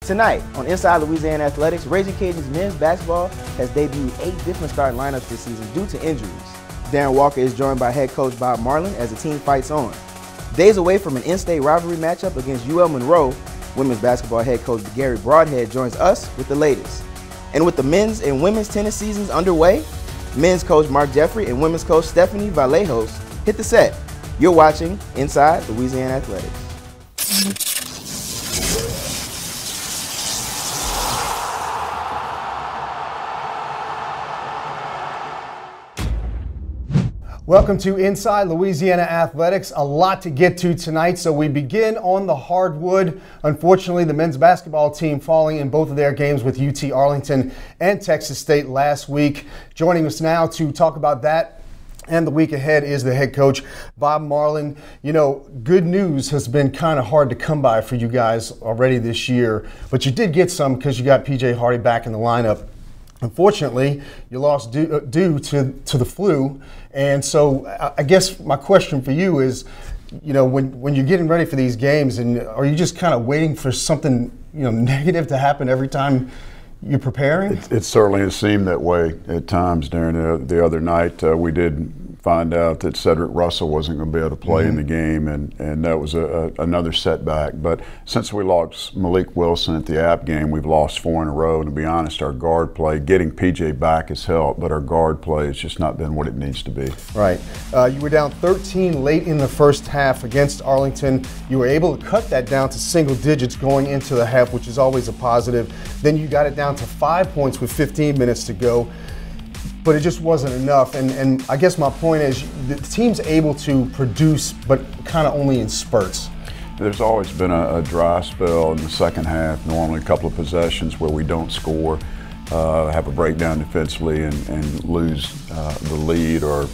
Tonight on Inside Louisiana Athletics, Ragin Cajuns men's basketball has debuted 8 different starting lineups this season due to injuries. Darren Walker is joined by head coach Bob Marlin as the team fights on. Days away from an in-state rivalry matchup against UL Monroe, women's basketball head coach Gary Broadhead joins us with the latest. And with the men's and women's tennis seasons underway, men's coach Mark Jeffrey and women's coach Stephanie Vallejos hit the set. You're watching Inside Louisiana Athletics. Welcome to Inside Louisiana Athletics. A lot to get to tonight, so we begin on the hardwood. Unfortunately, the men's basketball team falling in both of their games with UT Arlington and Texas State last week. Joining us now to talk about that and the week ahead is the head coach, Bob Marlin. You know, good news has been kind of hard to come by for you guys already this year, but you did get some because you got PJ Hardy back in the lineup. Unfortunately, you lost due to the flu, and so I guess my question for you is, you know, when you're getting ready for these games, and are you just kind of waiting for something, you know, negative to happen every time you're preparing? It certainly has seemed that way at times. During the other night, we did find out that Cedric Russell wasn't going to be able to play in the game, and that was another setback. But since we lost Malik Wilson at the App game, we've lost 4 in a row. And to be honest, our guard play, getting PJ back has helped, but our guard play has just not been what it needs to be. Right. You were down 13 late in the first half against Arlington. You were able to cut that down to single digits going into the half, which is always a positive. Then you got it down to 5 points with 15 minutes to go. But it just wasn't enough, and I guess my point is the team's able to produce, but kind of only in spurts. There's always been a dry spell in the second half, normally a couple of possessions where we don't score, have a breakdown defensively and lose the lead or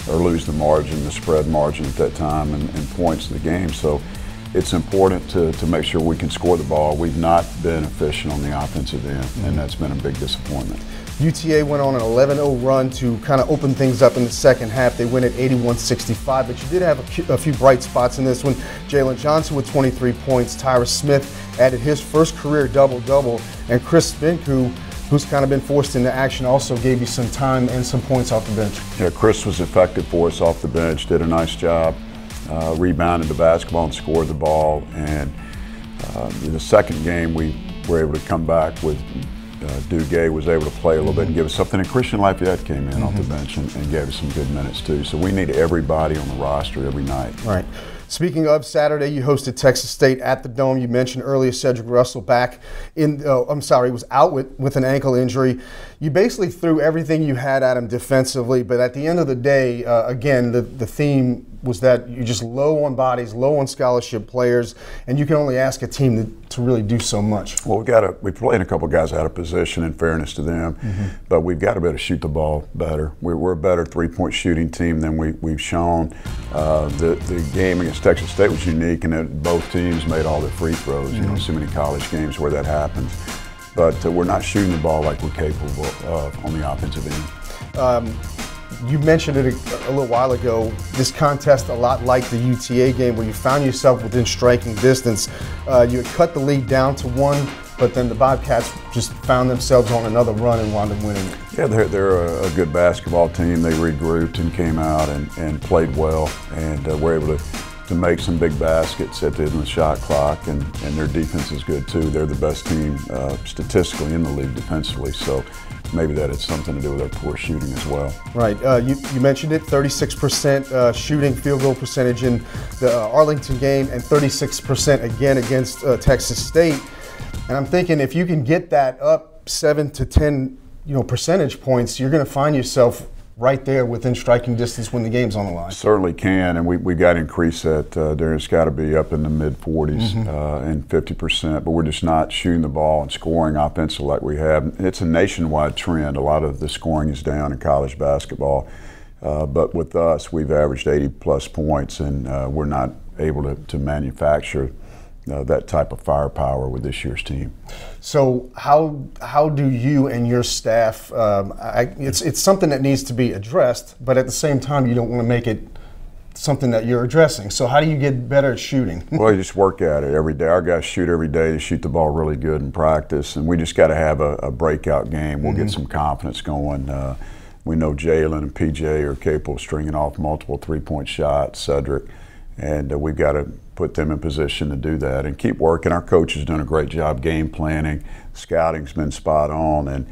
lose the margin, the spread margin at that time and points in the game. So it's important to make sure we can score the ball. We've not been efficient on the offensive end, and that's been a big disappointment. UTA went on an 11-0 run to kind of open things up in the second half. They win at 81-65, but you did have a few bright spots in this one. Jalen Johnson with 23 points. Tyrus Smith added his first career double-double. And Chris Spinku, who's kind of been forced into action, also gave you some time and some points off the bench. Yeah, Chris was effective for us off the bench, did a nice job, rebounded the basketball and scored the ball. And in the second game, we were able to come back with Duguay was able to play a little bit and give us something. And Christian Lafayette came in off the bench and gave us some good minutes too. So we need everybody on the roster every night. Right. Speaking of Saturday, you hosted Texas State at the Dome. You mentioned earlier Cedric Russell back in, he was out with an ankle injury. You basically threw everything you had at him defensively, but at the end of the day, again, the theme was that you're just low on bodies, low on scholarship players, and you can only ask a team to really do so much. Well, we're playing a couple guys out of position, in fairness to them, but we've got to be able to shoot the ball better. We're a better three-point shooting team than we've shown. The game against Texas State was unique in that both teams made all their free throws. You know, so many college games where that happens. But we're not shooting the ball like we're capable of on the offensive end. You mentioned it a little while ago, this contest a lot like the UTA game where you found yourself within striking distance. You had cut the lead down to 1, but then the Bobcats just found themselves on another run and wound up winning. Yeah, they're a good basketball team. They regrouped and came out and played well, and were able to make some big baskets at the end of the shot clock, and their defense is good too. They're the best team statistically in the league defensively, so maybe that had something to do with their poor shooting as well. Right. You mentioned it, 36% shooting field goal percentage in the Arlington game and 36% again against Texas State. And I'm thinking if you can get that up 7 to 10 percentage points, you're going to find yourself right there within striking distance when the game's on the line. Certainly can, and we got to increase that. It's got to be up in the mid-40s and 50%, but we're just not shooting the ball and scoring offensive like we have. It's a nationwide trend. A lot of the scoring is down in college basketball, but with us, we've averaged 80-plus points, and we're not able to manufacture that type of firepower with this year's team. So how do you and your staff, it's something that needs to be addressed, but at the same time you don't want to make it something that you're addressing. So how do you get better at shooting? Well, you just work at it every day. Our guys shoot every day. They shoot the ball really good in practice, and we just got to have a breakout game. We'll get some confidence going. We know Jalen and PJ are capable of stringing off multiple three-point shots, Cedric, and we've got to put them in position to do that and keep working. Our coach has done a great job game planning. Scouting's been spot on, and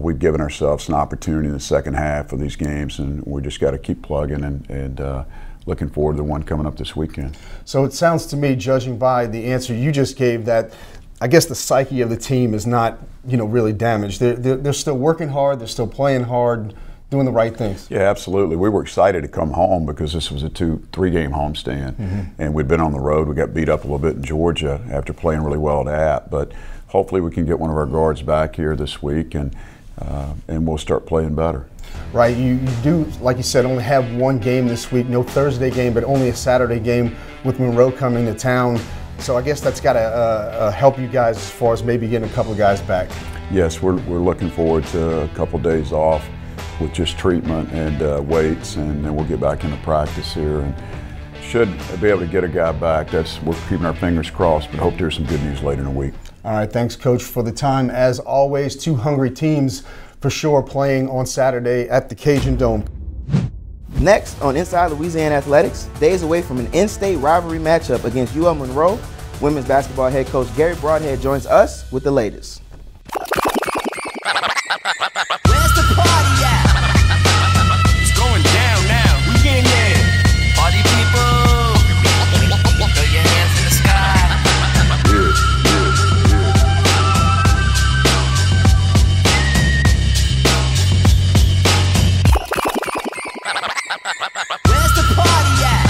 we've given ourselves an opportunity in the second half of these games, and we just got to keep plugging and looking forward to the one coming up this weekend. So it sounds to me, judging by the answer you just gave, that I guess the psyche of the team is not, really damaged. They're still working hard. They're still playing hard, doing the right things. Yeah, absolutely. We were excited to come home because this was a 2-3 game homestand, and we'd been on the road. We got beat up a little bit in Georgia after playing really well at App, but hopefully we can get one of our guards back here this week, and we'll start playing better. Right, you do, like you said, only have one game this week, no Thursday game, but only a Saturday game with Monroe coming to town. So I guess that's got to help you guys as far as maybe getting a couple of guys back. Yes, we're looking forward to a couple days off with just treatment and weights, and then we'll get back into practice here and should be able to get a guy back. We're keeping our fingers crossed, but hope to hear some good news later in the week. All right, thanks, Coach, for the time. As always, two hungry teams for sure playing on Saturday at the Cajun Dome. Next on Inside Louisiana Athletics, days away from an in-state rivalry matchup against UL Monroe, women's basketball head coach Gary Broadhead joins us with the latest. Where's the party at? It's going down now. We getting there. Party people, throw your hands in the sky. Where's the party at?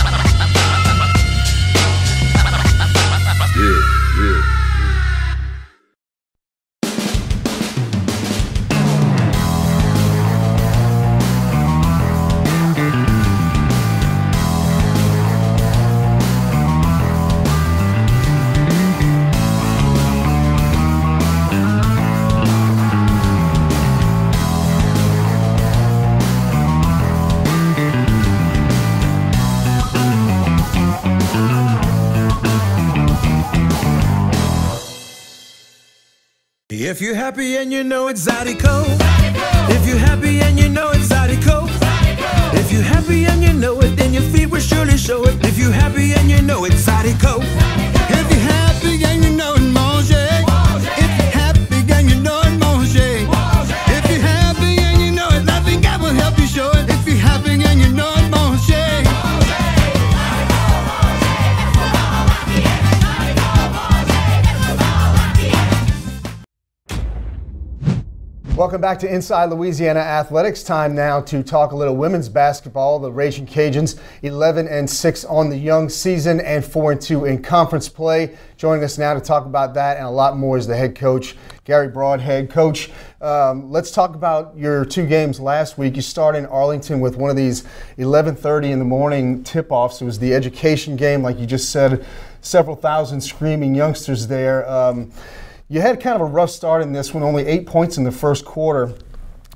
If you're happy and you know it's Zydeco. If you're happy and you know it's Zydeco. If you're happy and you know it, then your feet will surely show it. If you're happy and you know it's Zydeco. If you're happy and you know it, mange. If you're happy and you know it, mange. If you're happy and you know it, I think I will help you show it. If you're happy and you know it, mange. Welcome back to Inside Louisiana Athletics. Time now to talk a little women's basketball. The Ragin Cajuns 11-6 on the young season and 4-2 in conference play. Joining us now to talk about that and a lot more is the head coach, Gary Broadhead. Coach, let's talk about your two games last week. You started in Arlington with one of these 11:30 in the morning tip-offs. It was the education game, like you just said, several thousand screaming youngsters there. You had kind of a rough start in this one, only 8 points in the first quarter,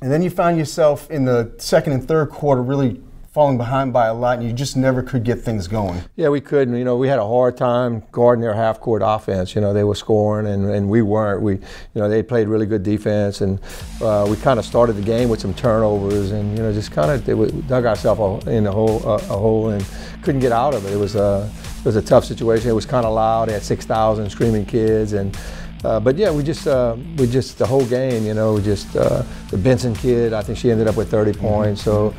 and then you found yourself in the second and third quarter really falling behind by a lot, and you just never could get things going. Yeah, we couldn't. We had a hard time guarding their half-court offense. They were scoring, and we weren't. They played really good defense, and we kind of started the game with some turnovers, and just kind of dug ourselves in a hole and couldn't get out of it. It was a tough situation. It was kind of loud. They had 6,000 screaming kids, and. But yeah, we just the whole game, the Benson kid, I think she ended up with 30 points, so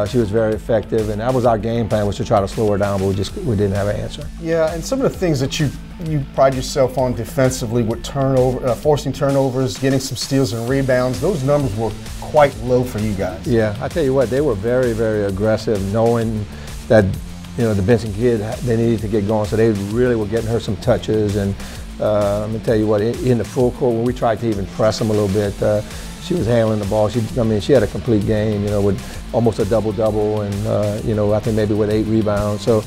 she was very effective, and that was our game plan, was to try to slow her down, but we didn't have an answer. Yeah, and some of the things that you pride yourself on defensively with forcing turnovers, getting some steals and rebounds, those numbers were quite low for you guys. Yeah, I tell you what, they were very, very aggressive, knowing that the Benson kid, they needed to get going, so they really were getting her some touches. And let me tell you what, in the full court, when we tried to even press them a little bit, she was handling the ball. She had a complete game, with almost a double-double, and I think maybe with 8 rebounds. So,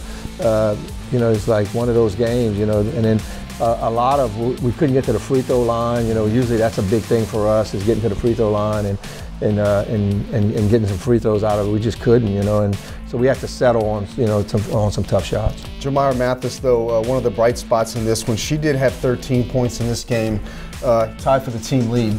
it's like one of those games, and then a lot of we couldn't get to the free throw line. You know, usually that's a big thing for us is getting to the free throw line and getting some free throws out of it. We just couldn't, you know, and so we had to settle on, you know, on some tough shots. Jamira Mathis, though, one of the bright spots in this one, she did have 13 points in this game, tied for the team lead.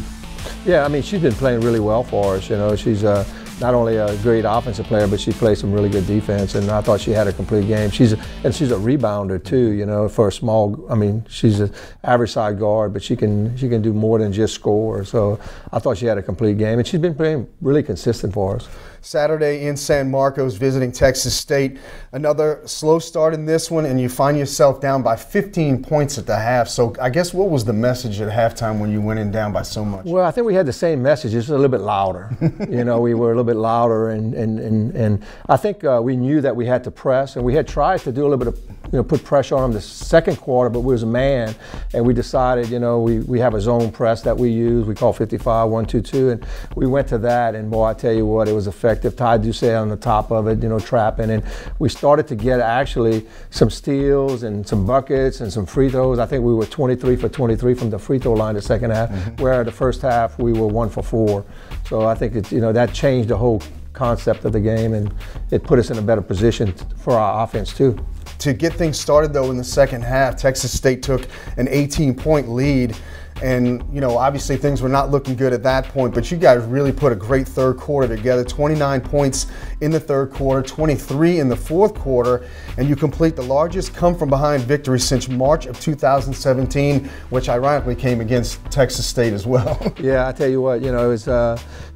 Yeah, I mean, she's been playing really well for us. You know, she's not only a great offensive player, but she plays some really good defense, and I thought she had a complete game. She's a rebounder too, you know, for a small. I mean, she's an average side guard, but she can do more than just score. So I thought she had a complete game, and she's been playing really consistent for us. Saturday in San Marcos visiting Texas State. Another slow start in this one, and you find yourself down by 15 points at the half. So I guess what was the message at halftime when you went in down by so much? Well, I think we had the same message, just a little bit louder. You know, we were a little bit louder, and I think we knew that we had to press, and we had tried to do a little bit of, you know, put pressure on them the second quarter, but we was a man, and we decided, you know, we have a zone press that we use. We call 55-1-2-2, and we went to that, and boy, I tell you what, it was effective. Ty Ducey on the top of it, you know, trapping, and we started to get actually some steals and some buckets and some free throws. I think we were 23 for 23 from the free throw line the second half, where the first half we were 1 for 4. So I think it's, you know, that changed the whole concept of the game, and it put us in a better position for our offense too. To get things started, though, in the second half, Texas State took an 18-point lead. And, you know, obviously things were not looking good at that point, but you guys really put a great third quarter together. 29 points in the third quarter, 23 in the fourth quarter, and you complete the largest come-from-behind victory since March of 2017, which ironically came against Texas State as well. Yeah, I tell you what, you know, it was,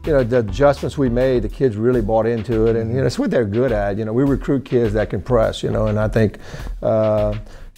you know, the adjustments we made, the kids really bought into it, and, you know, it's what they're good at. You know, we recruit kids that can press, you know, and I think,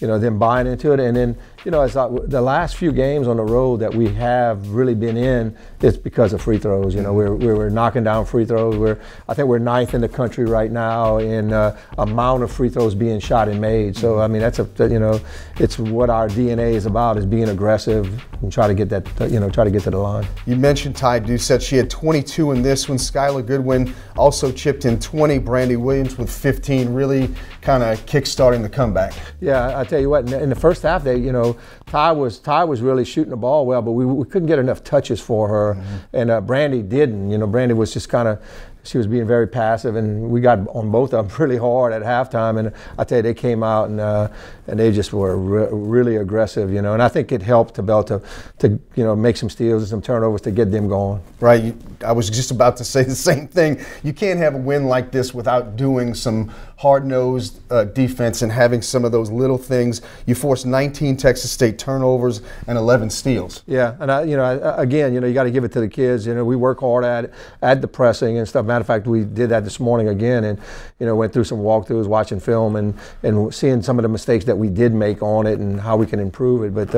you know, them buying into it. And then, you know, as the last few games on the road that we have really been in, it's because of free throws. You know, we're knocking down free throws. I think we're 9th in the country right now in amount of free throws being shot and made. So I mean, you know, it's what our DNA is about, is being aggressive and try to get that, you know, try to get to the line. You mentioned Ty Ducey. She had 22 in this one. Skylar Goodwin also chipped in 20. Brandy Williams with 15, really kind of kick-starting the comeback. Yeah, I tell you what, in the first half, you know, Ty was really shooting the ball well, but we couldn't get enough touches for her, and Brandy didn't. You know, Brandy was just kind of, she was being very passive, and we got on both of them really hard at halftime. And I tell you, they came out and they just were really aggressive, you know. And I think it helped to be able to you know, make some steals and some turnovers to get them going. Right. I was just about to say the same thing. You can't have a win like this without doing some hard-nosed defense and having some of those little things. You forced 19 Texas State turnovers and 11 steals. Yeah, and you know, again, you know, you got to give it to the kids. You know, we work hard at the pressing and stuff. Matter of fact, we did that this morning again, and you know, went through some walkthroughs, watching film, and seeing some of the mistakes that we did make on it and how we can improve it. But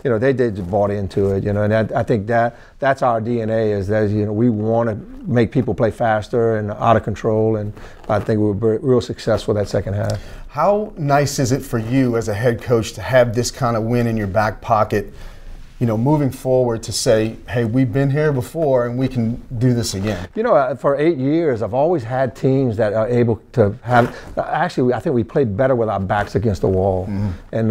you know, they did bought into it. You know, and I think that's our DNA, is that, you know, we want to make people play faster and out of control, and I think we were real successful that second half. How nice is it for you as a head coach to have this kind of win in your back pocket, you know, moving forward, to say, hey, we've been here before and we can do this again? You know, for 8 years, I've always had teams that are able to have, actually, I think we played better with our backs against the wall. And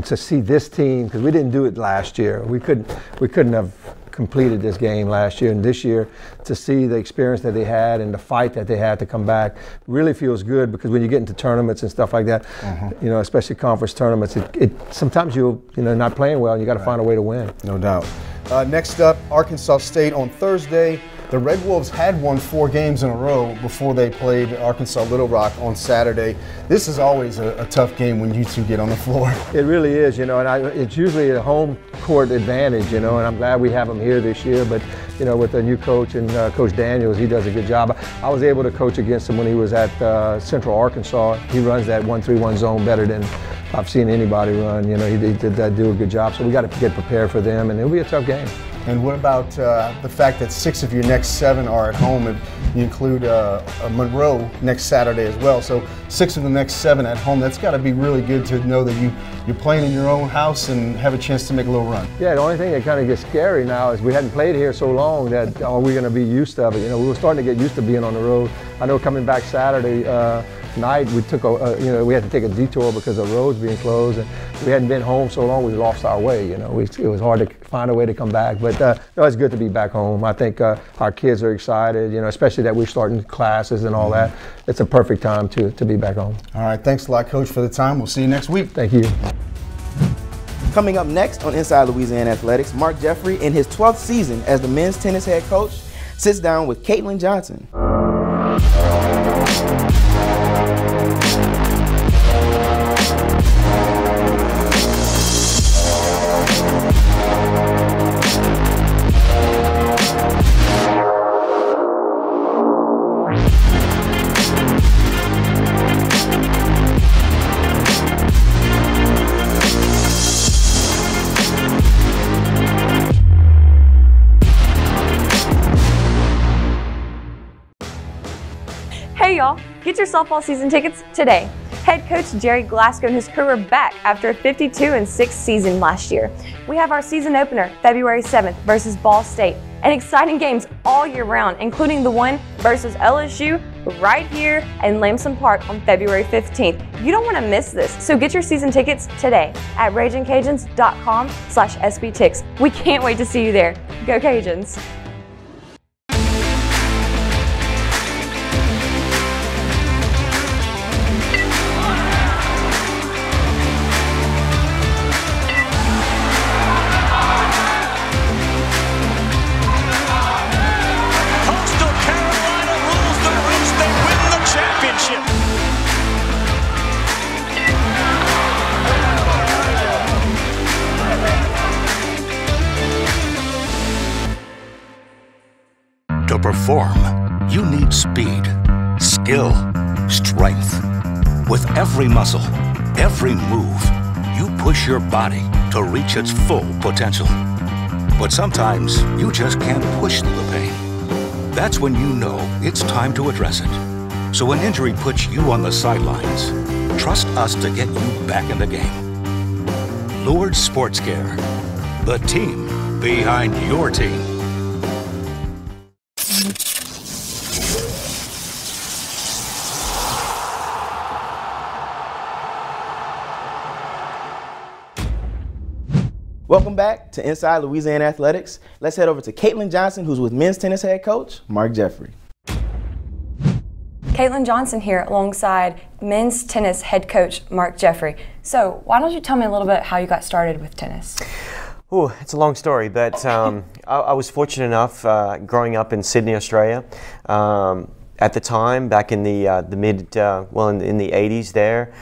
to see this team, because we didn't do it last year, we couldn't have completed this game last year, and this year to see the experience that they had and the fight that they had to come back really feels good, because when you get into tournaments and stuff like that, you know, especially conference tournaments, it sometimes you know, not playing well, and you got to find a way to win. No doubt. Next up, Arkansas State on Thursday. The Red Wolves had won 4 games in a row before they played Arkansas Little Rock on Saturday. This is always a tough game when you two get on the floor. It really is, you know, and it's usually a home court advantage, you know, and I'm glad we have them here this year. But, you know, with the new coach and Coach Daniels, he does a good job. I was able to coach against him when he was at Central Arkansas. He runs that 1-3-1 zone better than I've seen anybody run. You know, he did do a good job. So we got to get prepared for them, and it'll be a tough game. And what about the fact that 6 of your next 7 are at home, and you include Monroe next Saturday as well? So 6 of the next 7 at home. That's got to be really good to know that you're playing in your own house and have a chance to make a little run. Yeah, the only thing that kind of gets scary now is we hadn't played here so long that are we going to be used to it? You know, we were starting to get used to being on the road. I know coming back Saturday, night we took we had to take a detour because of roads being closed, and we hadn't been home so long we lost our way. It was hard to find a way to come back, but no, it's good to be back home. I think our kids are excited, especially that we're starting classes and all that. It's a perfect time to be back home. All right, thanks a lot, Coach, for the time. We'll see you next week. Thank you. Coming up next on Inside Louisiana Athletics, Mark Jeffrey, in his 12th season as the men's tennis head coach, sits down with Caitlin Johnson. Hey y'all, get your softball season tickets today. Head coach Jerry Glasgow and his crew are back after a 52-6 season last year. We have our season opener February 7th versus Ball State, and exciting games all year round, including the one versus LSU right here in Lamson Park on February 15th. You don't want to miss this, so get your season tickets today at RaginCajuns.com/SBTix. We can't wait to see you there. Go Cajuns! To perform, you need speed, skill, strength. With every muscle, every move, you push your body to reach its full potential. But sometimes you just can't push through the pain. That's when you know it's time to address it. So when injury puts you on the sidelines, trust us to get you back in the game. Lourdes Sports Care, the team behind your team. Welcome back to Inside Louisiana Athletics. Let's head over to Caitlin Johnson, who's with men's tennis head coach Mark Jeffrey. Caitlin Johnson here alongside men's tennis head coach Mark Jeffrey. So why don't you tell me a little bit how you got started with tennis? Oh, it's a long story, but I was fortunate enough growing up in Sydney, Australia. At the time, back in the in the 80s there,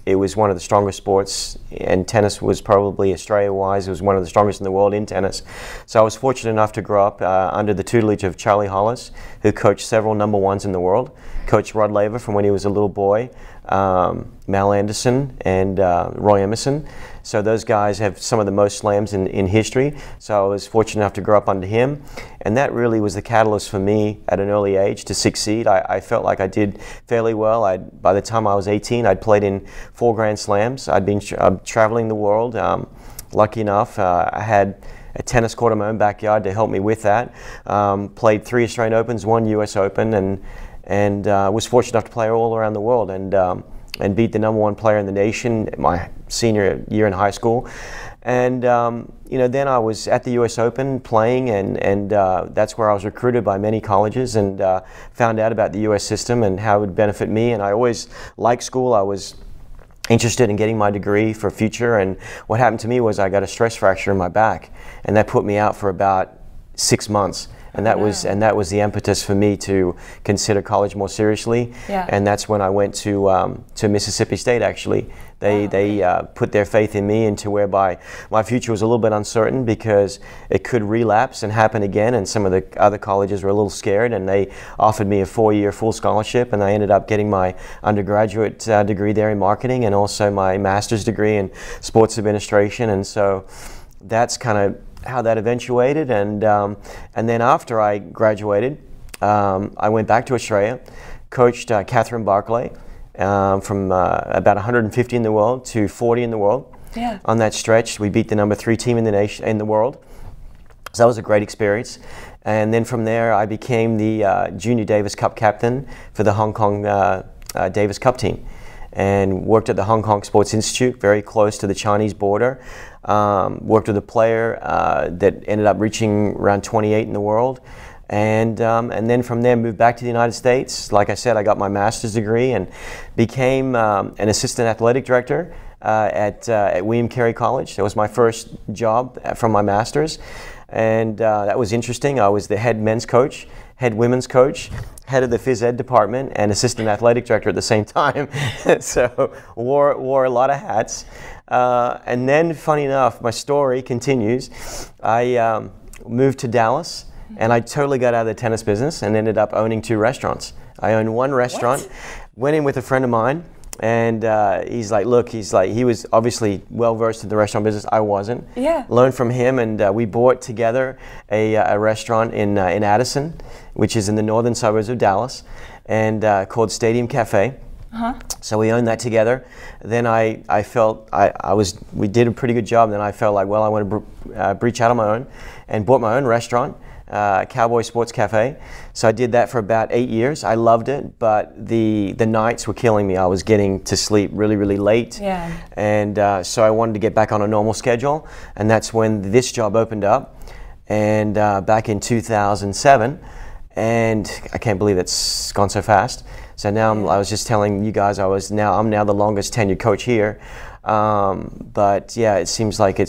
it was one of the strongest sports, and tennis was probably, Australia-wise, it was one of the strongest in the world in tennis. So I was fortunate enough to grow up under the tutelage of Charlie Hollis, who coached several #1s in the world. Coached Rod Laver from when he was a little boy, Mal Anderson, and Roy Emerson. So those guys have some of the most slams in history. So I was fortunate enough to grow up under him. And that really was the catalyst for me at an early age to succeed. I felt like I did fairly well. By the time I was 18, I'd played in 4 Grand Slams. I'd been traveling the world. Lucky enough, I had a tennis court in my own backyard to help me with that. Played 3 Australian Opens, 1 US Open, and was fortunate enough to play all around the world and beat the #1 player in the nation my senior year in high school. And then I was at the US Open playing, and that's where I was recruited by many colleges, and found out about the US system and how it would benefit me. And I always liked school. I was interested in getting my degree for future, and what happened to me was I got a stress fracture in my back, and that put me out for about 6 months. And that was the impetus for me to consider college more seriously. Yeah. And that's when I went to Mississippi State. Actually, they put their faith in me, into whereby my future was a little bit uncertain because it could relapse and happen again. And some of the other colleges were a little scared, and they offered me a 4-year full scholarship. And I ended up getting my undergraduate degree there in marketing, and also my master's degree in sports administration. And so that's kind of how that eventuated, and then after I graduated, I went back to Australia, coached Catherine Barclay from about 150 in the world to 40 in the world. Yeah. On that stretch, we beat the #3 team in the nation, in the world. So that was a great experience. And then from there, I became the Junior Davis Cup captain for the Hong Kong Davis Cup team, and worked at the Hong Kong Sports Institute, very close to the Chinese border. Worked with a player that ended up reaching around 28 in the world. And then from there moved back to the United States. Like I said, I got my master's degree and became an assistant athletic director at William Carey College. That was my first job from my master's. And that was interesting. I was the head men's coach, head women's coach, head of the phys ed department, and assistant athletic director at the same time. So wore a lot of hats. And then, funny enough, my story continues. I moved to Dallas. And I totally got out of the tennis business and ended up owning 2 restaurants. I owned 1 restaurant, went in with a friend of mine, and he's like, look, he was obviously well versed in the restaurant business. I wasn't. Yeah. Learned from him, and we bought together a restaurant in Addison, which is in the northern suburbs of Dallas, and called Stadium Cafe. So we owned that together. Then I felt we did a pretty good job. And then I felt like, well, I want to breach out on my own, and bought my own restaurant. Cowboy Sports Cafe. So I did that for about 8 years. I loved it, but the nights were killing me. I was getting to sleep really, really late. Yeah. And so I wanted to get back on a normal schedule, and that's when this job opened up, and back in 2007, and I can't believe it's gone so fast. So now I was just telling you guys I'm now the longest tenured coach here. But yeah, it seems like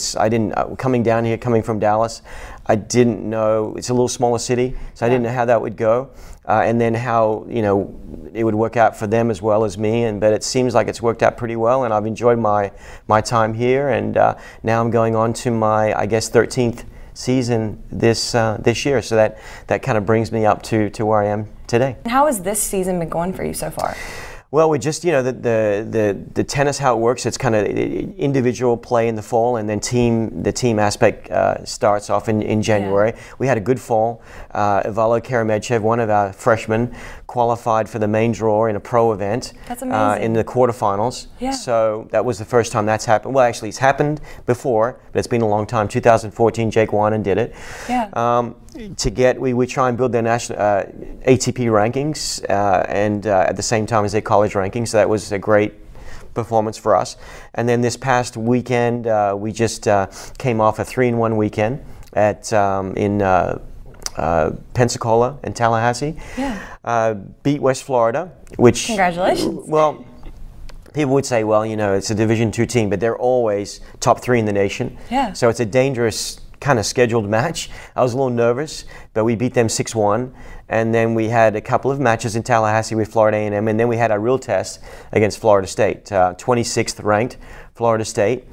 coming from Dallas, I didn't know, it's a little smaller city, so I didn't know how that would go, and then how, it would work out for them as well as me, but it seems like it's worked out pretty well, and I've enjoyed my time here, and now I'm going on to my, I guess, 13th season this year, so that kind of brings me up to where I am today. How has this season been going for you so far? Well, we just, the tennis, how it works, it's kind of individual play in the fall, and then the team aspect starts off in January. Yeah. We had a good fall. Ivalo Karamedchev, one of our freshmen, qualified for the main draw in a pro event. That's amazing. In the quarterfinals. Yeah. So that was the first time that's happened. Well, actually, it's happened before, but it's been a long time. 2014, Jake Winan did it. Yeah. We try and build their national ATP rankings, and at the same time as their college rankings. So that was a great performance for us. And then this past weekend, we just came off a 3-in-1 weekend in Pensacola and Tallahassee. Yeah. Beat West Florida, which congratulations. Well, people would say, well, it's a Division II team, but they're always top 3 in the nation. Yeah. So it's a dangerous kind of scheduled match. I was a little nervous, but we beat them 6-1, and then we had a couple of matches in Tallahassee with Florida A&M, and then we had a real test against Florida State, 26th ranked Florida State.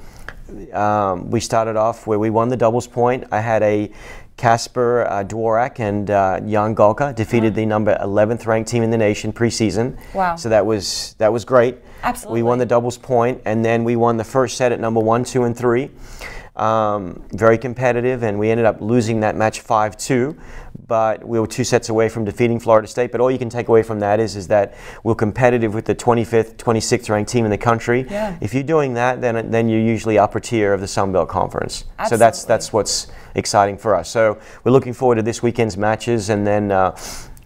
We started off where we won the doubles point. I had a Kasper Dworak and Jan Golka defeated the number 11th ranked team in the nation preseason. Wow. So that was great. Absolutely. We won the doubles point, and then we won the first set at number 1, 2, and 3. Very competitive, and we ended up losing that match 5-2, but we were 2 sets away from defeating Florida State. But all you can take away from that is that we're competitive with the 25th, 26th ranked team in the country. Yeah. If you're doing that, then you're usually upper tier of the Sun Belt Conference. Absolutely. So that's what's exciting for us. So we're looking forward to this weekend's matches, and then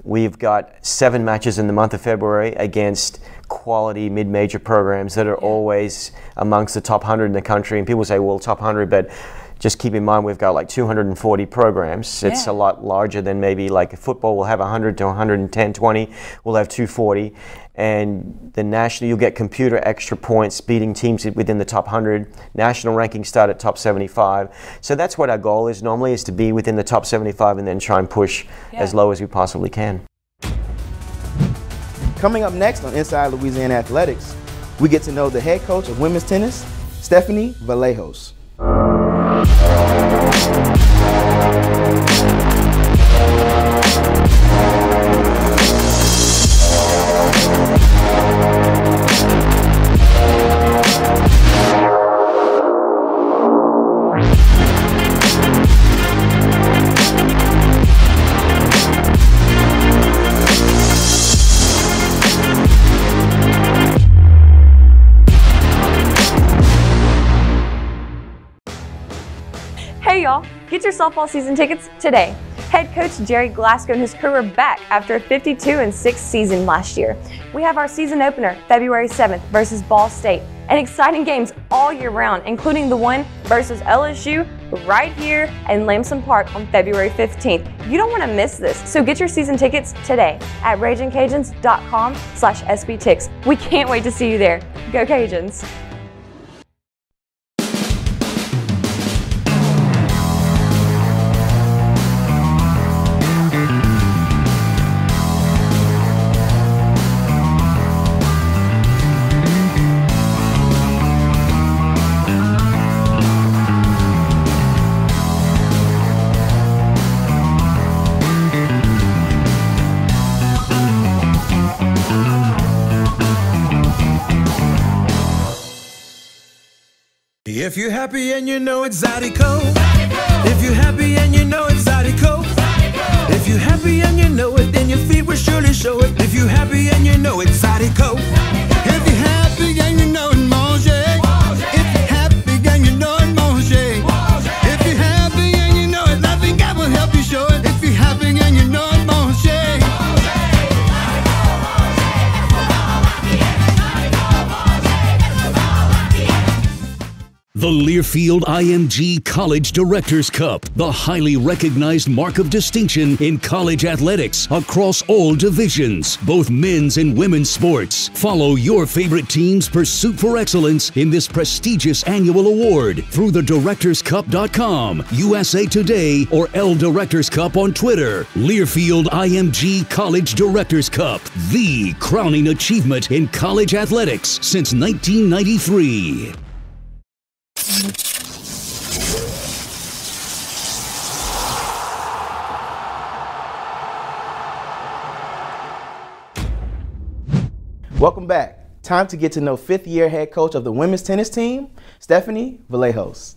we've got 7 matches in the month of February against quality mid-major programs that are always amongst the top 100 in the country. And people say, well, top 100, but just keep in mind we've got like 240 programs. It's a lot larger than maybe like football. We'll have 100 to 110, 20. We'll have 240. And the national, you'll get computer extra points beating teams within the top 100. National rankings start at top 75. So that's what our goal is normally, is to be within the top 75 and then try and push as low as we possibly can. Coming up next on Inside Louisiana Athletics, we get to know the head coach of women's tennis, Stephanie Vallejos. Hey y'all, get your softball season tickets today. Head coach Jerry Glasgow and his crew are back after a 52-6 season last year. We have our season opener February 7th versus Ball State, and exciting games all year round, including the one versus LSU right here in Lamson Park on February 15th. You don't want to miss this, so get your season tickets today at RaginCajuns.com/SBTix. We can't wait to see you there. Go Cajuns! If you're happy and you know it's Zydeco. If you're happy and you know it's Zydeco. If you're happy and you know it, then your feet will surely show it. If you're happy and you know it's Zydeco. If you're happy and you know it, mange. If you're happy and you know it, mange. If you're happy and you know it, I think I will help you show it. If you're happy and you know it, mange. The Learfield IMG College Directors Cup, the highly recognized mark of distinction in college athletics across all divisions, both men's and women's sports. Follow your favorite team's pursuit for excellence in this prestigious annual award through thedirectorscup.com, USA Today, or L Directors Cup on Twitter. Learfield IMG College Directors Cup, the crowning achievement in college athletics since 1993. Welcome back. Time to get to know fifth-year head coach of the women's tennis team, Stephanie Vallejos.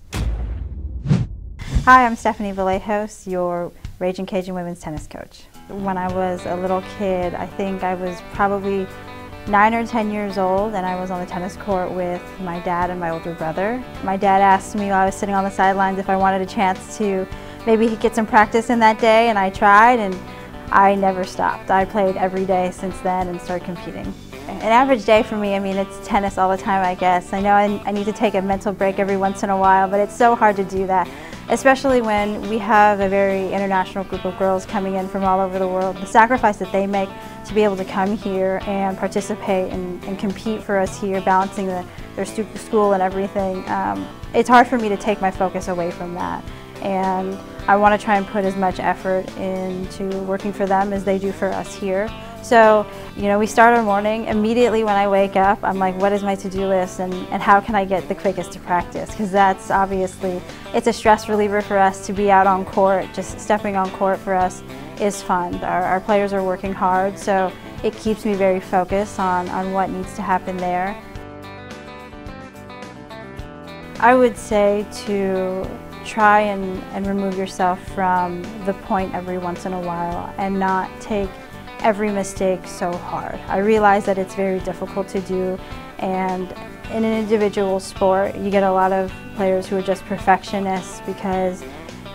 Hi, I'm Stephanie Vallejos, your Ragin Cajun women's tennis coach. When I was a little kid, I think I was probably 9 or 10 years old, and I was on the tennis court with my dad and my older brother. My dad asked me while I was sitting on the sidelines if I wanted a chance to maybe get some practice in that day, and I tried, and I never stopped. I played every day since then and started competing. An average day for me, I mean, it's tennis all the time, I guess. I know I need to take a mental break every once in a while, but it's so hard to do that, especially when we have a very international group of girls coming in from all over the world. The sacrifice that they make to be able to come here and participate and compete for us here, balancing their school and everything, it's hard for me to take my focus away from that. And I want to try and put as much effort into working for them as they do for us here. So, you know, we start our morning. Immediately when I wake up, I'm like, what is my to-do list and how can I get the quickest to practice? Because that's obviously, it's a stress reliever for us to be out on court. Just stepping on court for us is fun. Our players are working hard, so it keeps me very focused on what needs to happen there. I would say to try and remove yourself from the point every once in a while and not take every mistake so hard. I realize that it's very difficult to do, and in an individual sport you get a lot of players who are just perfectionists because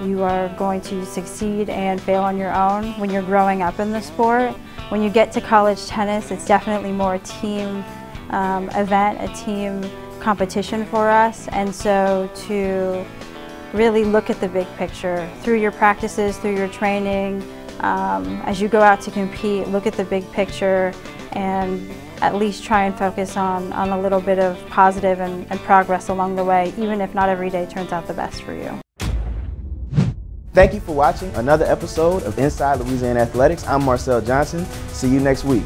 you are going to succeed and fail on your own when you're growing up in the sport. When you get to college tennis, it's definitely more a team event, a team competition for us, and so to really look at the big picture through your practices, through your training, as you go out to compete, look at the big picture and at least try and focus on a little bit of positive and progress along the way, even if not every day turns out the best for you. Thank you for watching another episode of Inside Louisiana Athletics. I'm Marcel Johnson. See you next week.